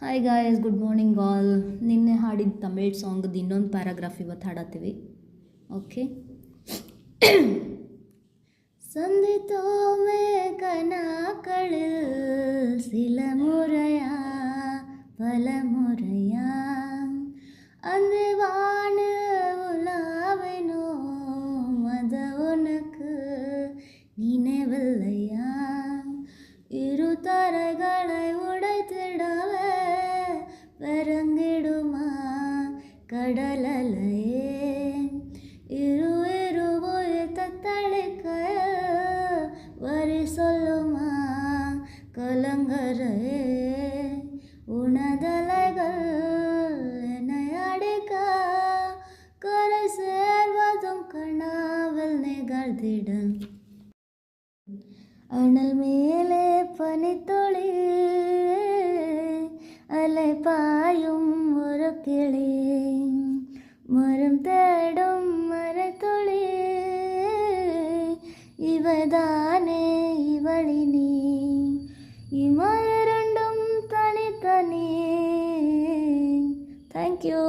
Hi guys, good morning all. ನಿನ್ನೆ ಹಾಡಿದ ತಮಿಳ್ ಸಾಂಗ್ದು ಇನ್ನೊಂದು ಪ್ಯಾರಾಗ್ರಾಫ್ ಇವತ್ತು ಹಾಡತ್ತೀವಿ. ಓಕೆ. சந்தித்தோமே கனாக்களில் சில முறையா பல முறையா அந்த வான உலாவினோ மத உனக்கு நினைவில்லையா? இரு தரைகளை உடைத்திடவே பெருங்கிடுமா கடலலையே? இரு இரு உயிர் தத்தளிக்க வரி சொல்லுமா கலங்கரையே? உணதலைகள் என்னை அடிக்க கரை சேர்வதும் கனாவில் நிகழ்ந்திட அனல் மேலே பனித்துளி அலை பாயும் ஒரு கிளி மரம் தேடும் மரத்துளி இவதானே இவளினி இமரண்டும் தனித்தனி. தேங்க்யூ.